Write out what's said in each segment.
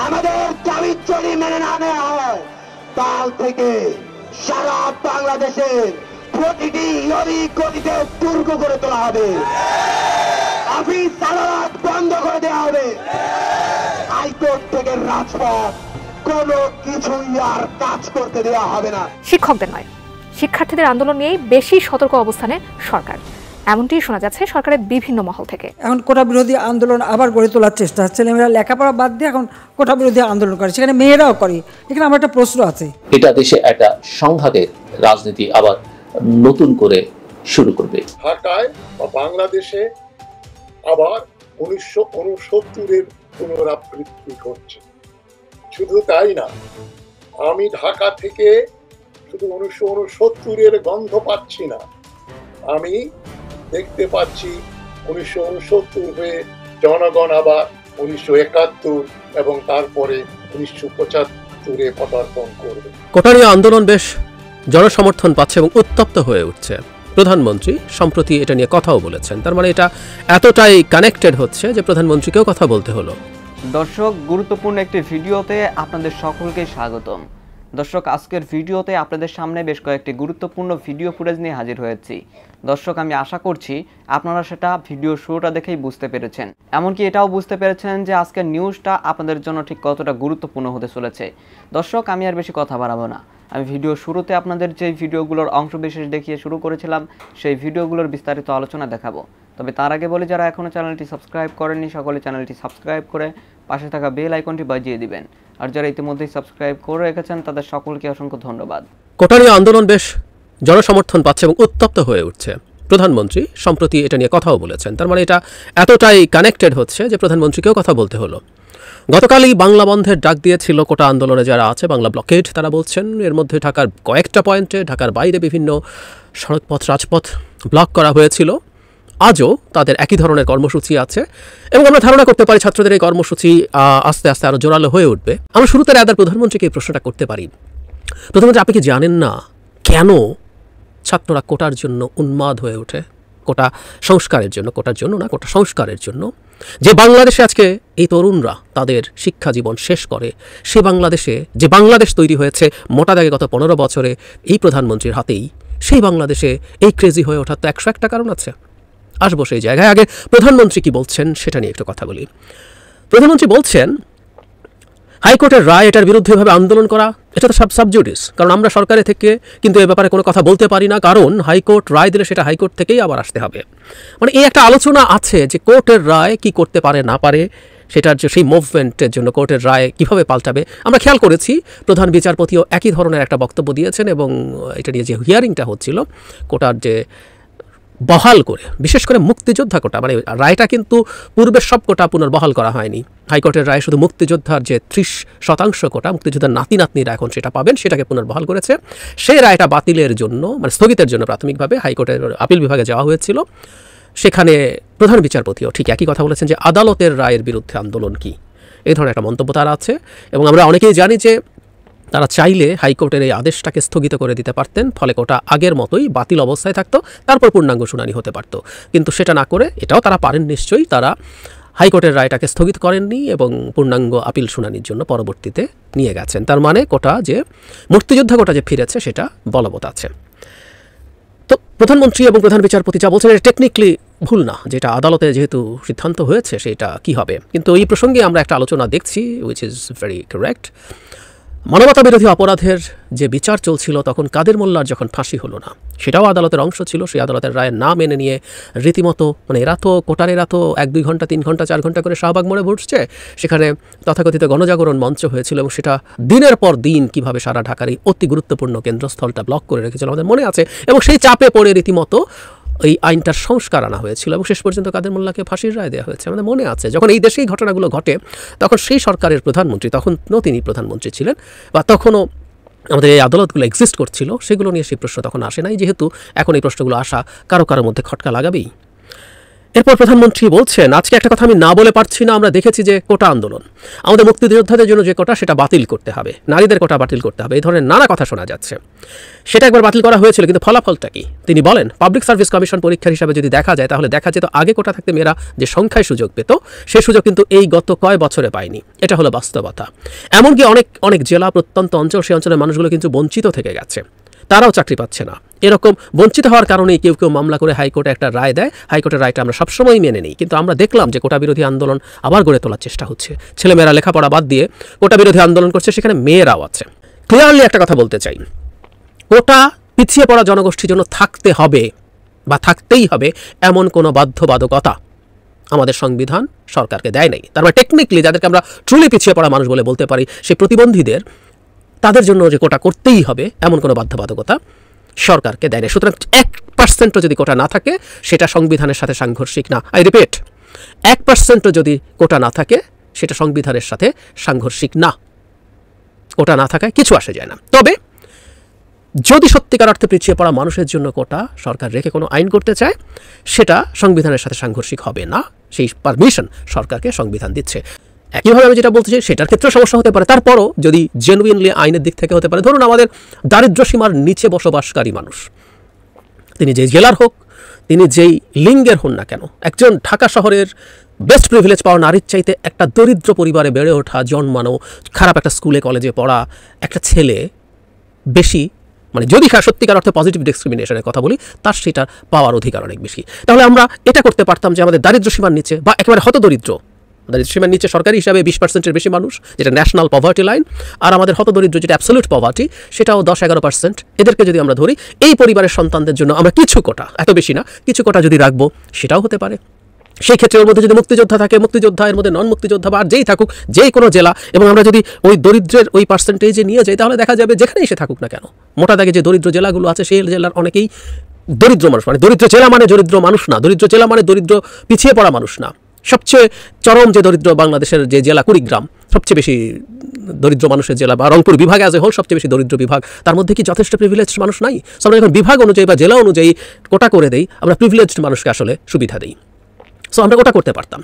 আমাদের দাবি যদি মেনে না নেওয়া হয়, কাল থেকে সারা বাংলাদেশের প্রতিটি গলিতে দুর্গ করে তোলা হবে, অফিস আদালত বন্ধ করে দেওয়া হবে, হাইকোর্ট থেকে রাজপথ কোনো কিছুই আর কাজ করতে দেওয়া হবে না। শিক্ষকদের নয়, শিক্ষার্থীদের আন্দোলন নিয়েই বেশি সতর্ক অবস্থানে সরকার, এমনটিই শোনা যাচ্ছে সরকারের বিভিন্ন মহল থেকে। এখন কোটা বিরোধী আন্দোলন আবার গড়ে তোলার চেষ্টা, ছেলেমেয়েরা লেখাপড়া বাদ দিয়ে এখন কোটা বিরোধী আন্দোলন করে, সেখানে মেয়েরাও করে। এখানে আমার একটা প্রশ্ন আছে, এটা দেশে একটা সংঘাতের রাজনীতি আবার নতুন করে শুরু করবে। ঢাকায় বা বাংলাদেশে আবার 1969-এর পুনরাবৃত্তি ঘটছে। শুধু তাই না, আমি ঢাকা থেকে শুধু 1969-এর গন্ধ পাচ্ছি না, আমি দেখতে পাচ্ছি 1969 হয়ে জনগণ আবার 1971 এবং তারপরে 1975-এ পদার্পণ করবে। কোটারীয় আন্দোলন বেশ জনসমর্থন পাচ্ছে এবং উত্তপ্ত হয়ে উঠছে। প্রধানমন্ত্রী সম্প্রতি এটা নিয়ে কথাও বলেছেন, তার মানে এটা এতটাই কানেক্টেড হচ্ছে যে প্রধানমন্ত্রীকেও কথা বলতে হলো। দর্শক, গুরুত্বপূর্ণ একটি ভিডিওতে আপনাদের সকলকে স্বাগতম। দর্শক, আজকের ভিডিওতে আপনাদের সামনে বেশ কয়েকটি গুরুত্বপূর্ণ ভিডিও ফুটেজ নিয়ে হাজির হয়েছি। দর্শক, আমি আশা করছি আপনারা সেটা ভিডিও শুরুটা দেখেই বুঝতে পেরেছেন, এমনকি এটাও বুঝতে পেরেছেন যে আজকের নিউজটা আপনাদের জন্য ঠিক কতটা গুরুত্বপূর্ণ হতে চলেছে। দর্শক, আমি আর বেশি কথা বাড়াবো না, আমি ভিডিও শুরুতে আপনাদের যে ভিডিওগুলোর অংশবিশেষ দেখিয়ে শুরু করেছিলাম সেই ভিডিওগুলোর বিস্তারিত আলোচনা দেখাবো। তবে তার আগে বলি, যারা এখনও চ্যানেলটি সাবস্ক্রাইব করেননি সকলে চ্যানেলটি সাবস্ক্রাইব করে পাশে থাকা বেল আইকনটি বাজিয়ে দিবেন, আর যারা ইতিমধ্যেই সাবস্ক্রাইব করে রেখেছেন তাদের সকলকে অসংখ্য ধন্যবাদ। কোটারীয় আন্দোলন বেশ জনসমর্থন পাচ্ছে এবং উত্তপ্ত হয়ে উঠছে। প্রধানমন্ত্রী সম্প্রতি এটা নিয়ে কথাও বলেছেন, তার মানে এটা এতটাই কানেক্টেড হচ্ছে যে প্রধানমন্ত্রীকেও কথা বলতে হলো। গতকালই বাংলা বন্ধের ডাক দিয়েছিল কোটা আন্দোলনে যারা আছে, বাংলা ব্লকেড তারা বলছেন। এর মধ্যে ঢাকার কয়েকটা পয়েন্টে, ঢাকার বাইরে বিভিন্ন সড়কপথ রাজপথ ব্লক করা হয়েছিল। আজও তাদের একই ধরনের কর্মসূচি আছে এবং আমরা ধারণা করতে পারি ছাত্রদের এই কর্মসূচি আস্তে আস্তে আরও জোরালো হয়ে উঠবে। আমরা শুরুতে আদার প্রধানমন্ত্রীকে এই প্রশ্নটা করতে পারি, প্রধানমন্ত্রী আপনি কি জানেন না কেন ছাত্ররা কোটার জন্য উন্মাদ হয়ে ওঠে? কোটা সংস্কারের জন্য, কোটার জন্য না, কোটা সংস্কারের জন্য। যে বাংলাদেশে আজকে এই তরুণরা তাদের শিক্ষা জীবন শেষ করে, সে বাংলাদেশে যে বাংলাদেশ তৈরি হয়েছে মোটা দাগে গত 15 বছরে এই প্রধানমন্ত্রীর হাতেই, সেই বাংলাদেশে এই ক্রেজি হয়ে ওঠার তো 101টা কারণ আছে। আসবো সেই জায়গায়, আগে প্রধানমন্ত্রী কি বলছেন সেটা নিয়ে একটু কথা বলি। প্রধানমন্ত্রী বলছেন হাইকোর্টের রায়, এটার বিরুদ্ধে এভাবে আন্দোলন করা এটা তো সব সাবজুডিস, কারণ আমরা সরকারের থেকে কিন্তু এ ব্যাপারে কোনো কথা বলতে পারি না, কারণ হাইকোর্ট রায় দিলে সেটা হাইকোর্ট থেকেই আবার আসতে হবে। মানে এই একটা আলোচনা আছে যে কোর্টের রায় কি করতে পারে না পারে, সেটার যে সেই মুভমেন্টের জন্য কোর্টের রায় কিভাবে পাল্টাবে। আমরা খেয়াল করেছি প্রধান বিচারপতিও একই ধরনের একটা বক্তব্য দিয়েছেন এবং এটা নিয়ে যে হিয়ারিংটা হচ্ছিল কোটার যে বহাল করে, বিশেষ করে মুক্তিযোদ্ধা কোটা, মানে রায়টা কিন্তু পূর্বের সব কোটা পুনর্বহাল করা হয়নি। হাইকোর্টের রায় শুধু মুক্তিযোদ্ধার যে 30% কোটা, মুক্তিযোদ্ধার নাতি নাতনিরা এখন সেটা পাবেন, সেটাকে পুনর্বহাল করেছে। সেই রায়টা বাতিলের জন্য, মানে স্থগিতের জন্য প্রাথমিকভাবে হাইকোর্টের আপিল বিভাগে যাওয়া হয়েছিল। সেখানে প্রধান বিচারপতিও ঠিক একই কথা বলেছেন যে আদালতের রায়ের বিরুদ্ধে আন্দোলন কি, এই ধরনের একটা মন্তব্য তার আছে। এবং আমরা অনেকেই জানি যে তারা চাইলে হাইকোর্টের এই আদেশটাকে স্থগিত করে দিতে পারতেন, ফলে কোটা আগের মতোই বাতিল অবস্থায় থাকতো, তারপর পূর্ণাঙ্গ শুনানি হতে পারত। কিন্তু সেটা না করে, এটাও তারা পারেন নিশ্চয়ই, তারা হাইকোর্টের রায়টাকে স্থগিত করেননি এবং পূর্ণাঙ্গ আপিল শুনানির জন্য পরবর্তীতে নিয়ে গেছেন। তার মানে কোটা যে মুক্তিযোদ্ধা কোটা যে ফিরেছে সেটা বলবৎ আছে। তো প্রধানমন্ত্রী এবং প্রধান বিচারপতি যা বলছেন এটা টেকনিক্যালি ভুল না, যেটা আদালতে যেহেতু সিদ্ধান্ত হয়েছে সেটা কি হবে। কিন্তু এই প্রসঙ্গে আমরা একটা আলোচনা দেখছি উইচ ইজ ভেরি কারেক্ট। মানবতা বিরোধী অপরাধের যে বিচার চলছিল তখন কাদের মোল্লার যখন ফাঁসি হলো না, সেটাও আদালতের অংশ ছিল। সেই আদালতের রায়ের না মেনে নিয়ে রীতিমতো, মানে এরা তো কোটারেরা তো 1-2 ঘন্টা 3 ঘন্টা 4 ঘন্টা করে শাহবাগ মোড়ে বসছে, সেখানে তথাকথিত গণজাগরণ মঞ্চ হয়েছিল এবং সেটা দিনের পর দিন কীভাবে সারা ঢাকার এই অতি গুরুত্বপূর্ণ কেন্দ্রস্থলটা ব্লক করে রেখেছিল আমাদের মনে আছে। এবং সেই চাপে পড়ে রীতিমতো এই আইনটার সংস্কার আনা হয়েছিল এবং শেষ পর্যন্ত কাদের মোল্লাকে ফাঁসির রায় দেওয়া হয়েছে। আমাদের মনে আছে যখন এই দেশেই ঘটনাগুলো ঘটে তখন সেই সরকারের প্রধানমন্ত্রী, তখনও তিনি প্রধানমন্ত্রী ছিলেন বা তখনও আমাদের এই আদালতগুলো এক্সিস্ট করছিল, সেগুলো নিয়ে সেই প্রশ্ন তখন আসে নাই, যেহেতু এখন এই প্রশ্নগুলো আসা কারো কারোর মধ্যে খটকা লাগাবেই। এরপর প্রধানমন্ত্রী বলছেন, আজকে একটা কথা আমি না বলে পারছি না, আমরা দেখেছি যে কোটা আন্দোলন, আমাদের মুক্তিযোদ্ধাদের জন্য যে কোটা সেটা বাতিল করতে হবে, নারীদের কোটা বাতিল করতে হবে, এই ধরনের নানা কথা শোনা যাচ্ছে। সেটা একবার বাতিল করা হয়েছিল, কিন্তু ফলাফলটা কি? তিনি বলেন, পাবলিক সার্ভিস কমিশন পরীক্ষার হিসাবে যদি দেখা যায় তাহলে দেখা যেত আগে কোটা থাকতে মেয়েরা যে সংখ্যায় সুযোগ পেত সেই সুযোগ কিন্তু এই গত কয় বছরে পায়নি। এটা হলো বাস্তবতা। এমনকি অনেক অনেক জেলা, প্রত্যন্ত অঞ্চল, সেই অঞ্চলের মানুষগুলো কিন্তু বঞ্চিত থেকে গেছে, তারাও চাকরি পাচ্ছে না। এরকম বঞ্চিত হওয়ার কারণেই কেউ কেউ মামলা করে হাইকোর্টে একটা রায় দেয়, হাইকোর্টের রায়টা আমরা সবসময় মেনে নিই। কিন্তু আমরা দেখলাম যে কোটা বিরোধী আন্দোলন আবার গড়ে তোলার চেষ্টা হচ্ছে, ছেলেমেয়েরা লেখাপড়া বাদ দিয়ে কোটা বিরোধী আন্দোলন করছে, সেখানে মেয়েরাও আছে। ক্লিয়ারলি একটা কথা বলতে চাই, কোটা পিছিয়ে পড়া জনগোষ্ঠীর জন্য থাকতে হবে বা থাকতেই হবে এমন কোনো বাধ্যবাধকতা আমাদের সংবিধান সরকারকে দেয় নাই। তার মানে টেকনিক্যালি যাদেরকে আমরা ট্রুলি পিছিয়ে পড়া মানুষ বলে বলতে পারি, সেই প্রতিবন্ধীদের, তাদের জন্য যে কোটা করতেই হবে এমন কোনো বাধ্যবাধকতা সরকারকে দেয় না। সুতরাং 1% যদি কোটা না থাকে সেটা সংবিধানের সাথে সাংঘর্ষিক না। আই রিপিট, 1% যদি কোটা না থাকে সেটা সংবিধানের সাথে সাংঘর্ষিক না। কোটা না থাকায় কিছু আসে যায় না। তবে যদি সত্যিকার অর্থে পিছিয়ে পড়া মানুষের জন্য কোটা সরকার রেখে কোনো আইন করতে চায়, সেটা সংবিধানের সাথে সাংঘর্ষিক হবে না। সেই পারমিশন সরকারকে সংবিধান দিচ্ছে। একইভাবে আমি যেটা বলতে চাই, সেটার ক্ষেত্রে সমস্যা হতে পারে, তারপরও যদি জেনুইনলি আইনের দিক থেকে হতে পারে। ধরুন আমাদের দারিদ্র্য সীমার নিচে বসবাসকারী মানুষ, তিনি যেই জেলার হোক, তিনি যেই লিঙ্গের হন না কেন, একজন ঢাকা শহরের বেস্ট প্রিভিলেজ পাওয়া নারীর চাইতে একটা দরিদ্র পরিবারে বেড়ে ওঠা, জন্মানো, খারাপ একটা স্কুলে কলেজে পড়া একটা ছেলে বেশি, মানে যদি সত্যিকার অর্থে পজিটিভ ডিসক্রিমিনেশনের কথা বলি, তার সেটার পাওয়ার অধিকার অনেক বেশি। তাহলে আমরা এটা করতে পারতাম যে আমাদের দারিদ্র্য সীমার নিচে বা একেবারে হতদরিদ্র, দারিদ্র্য সীমার নিচে সরকারি হিসাবে 20%-এর বেশি মানুষ, যেটা ন্যাশনাল পভার্টি লাইন, আর আমাদের হতদরিদ্র যেটা অ্যাবসলিউট পভার্টি, সেটাও 10-11%। এদেরকে যদি আমরা ধরি, এই পরিবারের সন্তানদের জন্য আমরা কিছু কোটা, এত বেশি না, কিছু কোটা যদি রাখবো, সেটাও হতে পারে। সেই ক্ষেত্রে ওর মধ্যে যদি মুক্তিযোদ্ধা থাকে, মুক্তিযোদ্ধা, এর মধ্যে নন মুক্তিযোদ্ধা বা আর যেই থাকুক, যেই কোনো জেলা, এবং আমরা যদি ওই দরিদ্রের ওই পার্সেন্টেজে নিয়ে যাই, তাহলে দেখা যাবে যেখানেই সে থাকুক না কেন, মোটা দাগে যে দরিদ্র জেলাগুলো আছে সেই জেলার অনেকেই দরিদ্র মানুষ। মানে দরিদ্র জেলা মানে দরিদ্র মানুষ না, দরিদ্র জেলা মানে দরিদ্র পিছিয়ে পড়া মানুষ না। সবচেয়ে চরম যে দরিদ্র বাংলাদেশের যে জেলা কুড়িগ্রাম, সবচেয়ে বেশি দরিদ্র মানুষের জেলা, বা রংপুর বিভাগে অ্যাজ এ হোল সবচেয়ে বেশি দরিদ্র বিভাগ, তার মধ্যে কি যথেষ্ট প্রিভিলেজড মানুষ নাই? আমরা যখন বিভাগ অনুযায়ী বা জেলা অনুযায়ী কোটা করে দেই, আমরা প্রিভিলেজড মানুষকে আসলে সুবিধা দিই। সো আমরা কোটা করতে পারতাম,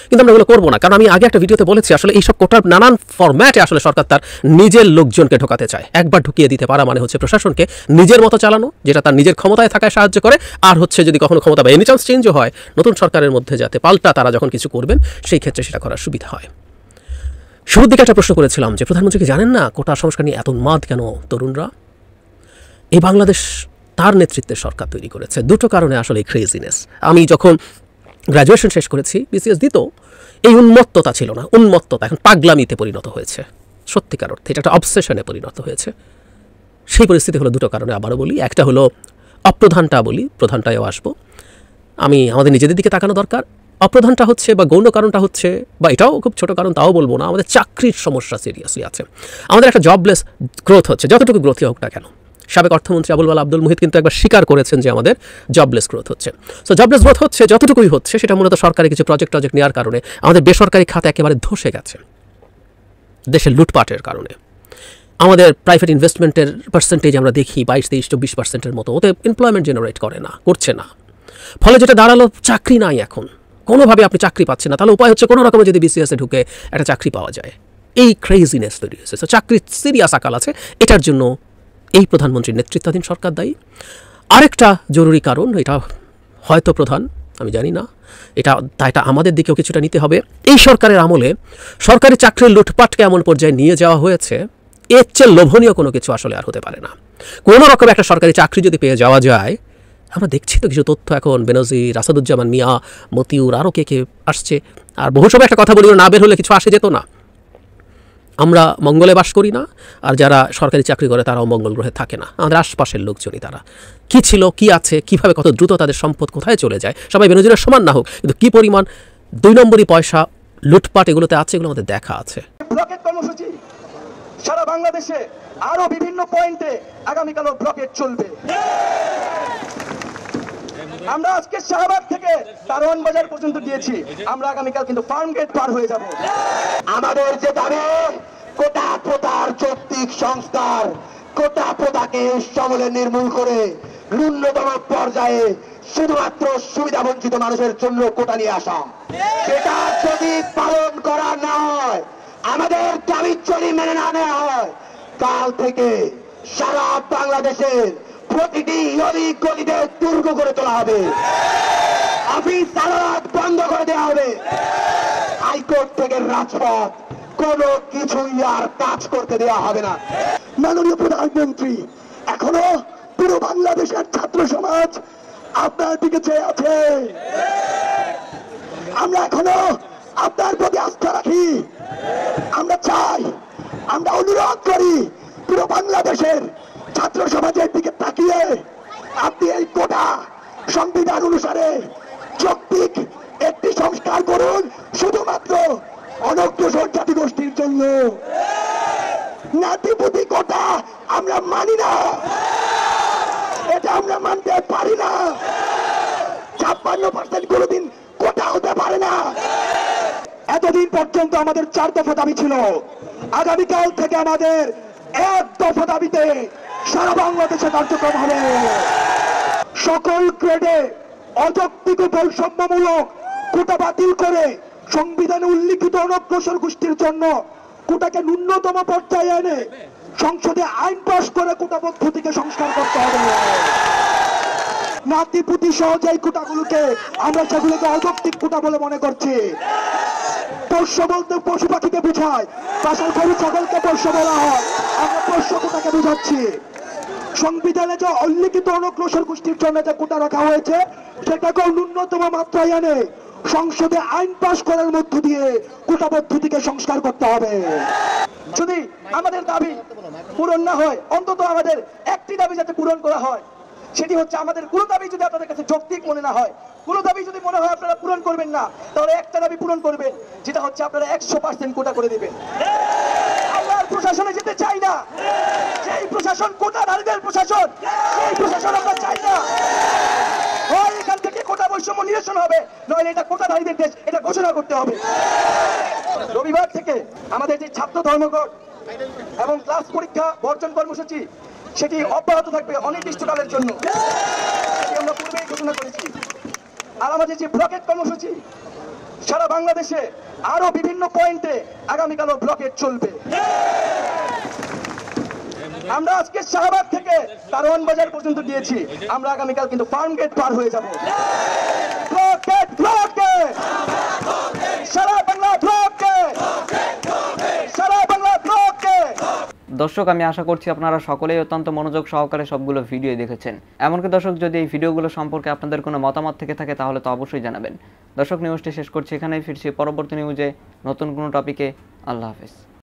কিন্তু আমরা এগুলো করবো না। কারণ আমি আগে একটা ভিডিওতে বলেছি, আসলে এইসব কোটার নানান ফরম্যাটে আসলে সরকার তার নিজের লোকজনকে ঢোকাতে চায়। একবার ঢুকিয়ে দিতে পারা মানে হচ্ছে প্রশাসনকে নিজের মতো চালানো, যেটা তার নিজের ক্ষমতায় থাকায় সাহায্য করে। আর হচ্ছে যদি কখনো ক্ষমতা বা এনি চান্স চেঞ্জও হয়, নতুন সরকারের মধ্যে যাতে পাল্টা তারা যখন কিছু করবেন, সেই ক্ষেত্রে সেটা করার সুবিধা হয়। শুরুর দিকে একটা প্রশ্ন করেছিলাম যে প্রধানমন্ত্রীকে জানেন না কোটা সংস্কার নিয়ে এত উন্মাদ কেন তরুণরা? এই বাংলাদেশ তার নেতৃত্বে সরকার তৈরি করেছে। দুটো কারণে আসলে এই ক্রেজিনেস। আমি যখন গ্র্যাজুয়েশন শেষ করেছি, বিসিএস দিত, এই উন্মত্ততা ছিল না, উন্মত্ততা এখন পাগলামিতে পরিণত হয়েছে। সত্যিকার অর্থে এটা একটা অবসেশনে পরিণত হয়েছে। সেই পরিস্থিতি হলো দুটো কারণে, আবারও বলি। একটা হলো অপ্রধানটা, বলি প্রধানটাও আসবো। আমি আমাদের নিজেদের দিকে তাকানো দরকার। অপ্রধানটা হচ্ছে বা গৌণ কারণটা হচ্ছে, বা এটাও খুব ছোট কারণ তাও বলবো না, আমাদের চাকরির সমস্যা সিরিয়াসলি আছে। আমাদের একটা জবলেস গ্রোথ হচ্ছে, যতটুকু গ্রোথই হোক না কেন। সাবেক অর্থমন্ত্রী আবুল বালা আব্দুল মুহিত কিন্তু একবার স্বীকার করেছেন যে আমাদের জবলেস গ্রোথ হচ্ছে। সো জবলেস গ্রোথ হচ্ছে, যতটুকুই হচ্ছে সেটা মূলত সরকারি কিছু প্রজেক্ট নেওয়ার কারণে। আমাদের বেসরকারি খাত একেবারে ধসে গেছে দেশের লুটপাটের কারণে। আমাদের প্রাইভেট ইনভেস্টমেন্টের পার্সেন্টেজ আমরা দেখি 22-23-24%-এর মতো, ওতে এমপ্লয়মেন্ট জেনারেট করে না, করছে না। ফলে যেটা দাঁড়ালো, চাকরি নাই এখন, কোনোভাবে আপনি চাকরি পাচ্ছেন না। তাহলে উপায় হচ্ছে কোনো রকমে যদি বিসিএসে ঢুকে একটা চাকরি পাওয়া যায়। এই ক্রেজিনেস তৈরি হয়েছে। সো চাকরির সিরিয়াস আকাল আছে, এটার জন্য এই প্রধানমন্ত্রীর নেতৃত্বাধীন সরকার দায়ী। আরেকটা জরুরি কারণ, এটা হয়তো প্রধান, আমি জানি না, এটা আমাদের দিকেও কিছুটা নিতে হবে। এই সরকারের আমলে সরকারি চাকরির লুটপাটকে এমন পর্যায়ে নিয়ে যাওয়া হয়েছে, এর চেয়ে লোভনীয় কোনো কিছু আসলে আর হতে পারে না। কোনো রকম একটা সরকারি চাকরি যদি পেয়ে যাওয়া যায়, আমরা দেখছি তো কিছু তথ্য এখন, বেনজির, আসাদুজ্জামান মিয়া, মতিউর, আরও কে আসছে। আর বহু সময় একটা কথা বলি, না বের হলে কিছু আসে যেত না। আমরা মঙ্গলে বাস করি না, আর যারা সরকারি চাকরি করে তারাও মঙ্গল গ্রহে থাকে না। আমাদের আশপাশের লোকজনই তারা। কি ছিল, কি আছে, কিভাবে কত দ্রুত তাদের সম্পদ কোথায় চলে যায়, সবাই বেনজিরের সমান না হোক, কিন্তু কি পরিমাণ 2 নম্বরই পয়সা লুটপাট এগুলোতে আছে, এগুলো আমাদের দেখা আছে। ব্লকেট কর্মসূচি সারা বাংলাদেশে আরো বিভিন্ন পয়েন্টে আগামীকালও ব্লকেট চলবে। আমরা আজকে শাহবাগ থেকে কারওয়ান বাজার পর্যন্ত দিয়েছি, আমরা আগামীকাল কিন্তু ফার্ম গেট পার হয়ে যাব। আমাদের যে দাবি, কোটা প্রথার যৌক্তিক সংস্কার, কোটা প্রথাকে সমূলে নির্মূল করে ন্যূনতম পর্যায়ে শুধুমাত্র সুবিধা বঞ্চিত মানুষের জন্য কোটা নিয়ে আসা, সেটা যদি পালন করা না হয়, আমাদের দাবি যদি মেনে না নেওয়া হয়, কাল থেকে সারা বাংলাদেশের প্রতিটি অলি গলিতে দুর্গ করে তোলা হবে, অফিস আদালত বন্ধ করে দেওয়া হবে, হাইকোর্ট থেকে রাজপথ কোনো কিছুই আর কাজ করতে দেওয়া হবে না। মাননীয় প্রধানমন্ত্রী, এখনো পুরো বাংলাদেশের ছাত্র সমাজ আপনার দিকে চেয়ে আছে। আমরা এখনো আপনার প্রতি আস্থা রাখি। আমরা চাই, আমরা অনুরোধ করি, পুরো বাংলাদেশের ছাত্র সমাজের দিকে তাকিয়ে আপনি এই কোটা সংবিধান অনুসারে যৌক্তিক একটি সংস্কার করুন, শুধুমাত্র অনগ্রসর জাতিগোষ্ঠীর জন্য। নাতিপুতি কোটা আমরা মানি না, এটা আমরা মানতে পারি না। 56% কোনোদিন কোটা হতে পারে না। এতদিন পর্যন্ত আমাদের 4 দফা দাবি ছিল, আগামীকাল থেকে আমাদের 1 দফা দাবিতে সারা বাংলাদেশে কার্যক্রম হবে। সকল গ্রেডে অযৌক্তিক ও বৈষম্যমূলক কোটা বাতিল করে সংবিধানে উল্লিখিত অনগ্রসর গোষ্ঠীর জন্য কোটাকে ন্যূনতম পর্যায়ে এনে সংসদে আইন পাস করে কোটা পদ্ধতিকে সংস্কার করতে হবে। নাতিপুতি সহজে এই কোটাগুলোকে আমরা সেগুলোকে অযৌক্তিক কোটা বলে মনে করছি। পোষ্য বলতে পশু পাখিকে বোঝায়, পাশের গরু ছাগলকে পোষ্য বলা হয়, আমরা পোষ্য কোটাকে বোঝাচ্ছি। সংবিধানে যে উল্লিখিত অনগ্রসর গোষ্ঠীর জন্য যে কোটা রাখা হয়েছে, সেটাকেও ন্যূনতম মাত্রায় এনে সংসদে আইন পাস করার মধ্য দিয়ে কোটা পদ্ধতিকে সংস্কার করতে হবে। যদি আমাদের দাবি পূরণ না হয়, অন্তত আমাদের একটি দাবি যাতে পূরণ করা হয়, সেটি হচ্ছে আমাদের কোনো দাবি যদি আপনাদের কাছে যৌক্তিক মনে না হয়, কোনো দাবি যদি মনে হয় আপনারা পূরণ করবেন না, তাহলে একটা দাবি পূরণ করবেন, যেটা হচ্ছে আপনারা 100% কোটা করে দিবেন। আমরা প্রশাসনে যেতে চাই না, সেই প্রশাসন কোটাধারীদের প্রশাসন, সেই প্রশাসন আমরা চাই না। হয় এখান থেকে কোটা বৈষম্য নিরসন হবে, নইলে এটা কোটাধারীদের দেশ, এটা ঘোষণা করতে হবে। রবিবার থেকে আমাদের যে ছাত্র ধর্মঘট এবং ক্লাস পরীক্ষা বর্জন কর্মসূচি, সেটি অব্যাহত থাকবে অনির্দিষ্টকালের জন্য, সেটি আমরা পূর্বেই ঘোষণা করেছি। আর আমাদের যে ব্লকেট কর্মসূচি, সারা বাংলাদেশে আরো বিভিন্ন পয়েন্টে আগামীকালও ব্লকেট চলবে। আমরা আজকে শাহবাগ থেকে কারওয়ান বাজার পর্যন্ত দিয়েছি, আমরা আগামীকাল কিন্তু ফার্ম গেট পার হয়ে যাব। ব্লকেট ব্লকেট, সারা বাংলা ব্লকেট, সারা বাংলা ব্লকেট। দর্শক, আমি আশা করছি আপনারা সকলেই অত্যন্ত মনোযোগ সহকারে সবগুলো ভিডিও দেখেছেন। এমনকি দর্শক, যদি এই ভিডিওগুলো সম্পর্কে আপনাদের কোনো মতামত থেকে থাকে তাহলে তো অবশ্যই জানাবেন। দর্শক, নিউজটি শেষ করছি এখানেই, ফিরছি পরবর্তী নিউজে নতুন কোনো টপিকে। আল্লাহ হাফেজ।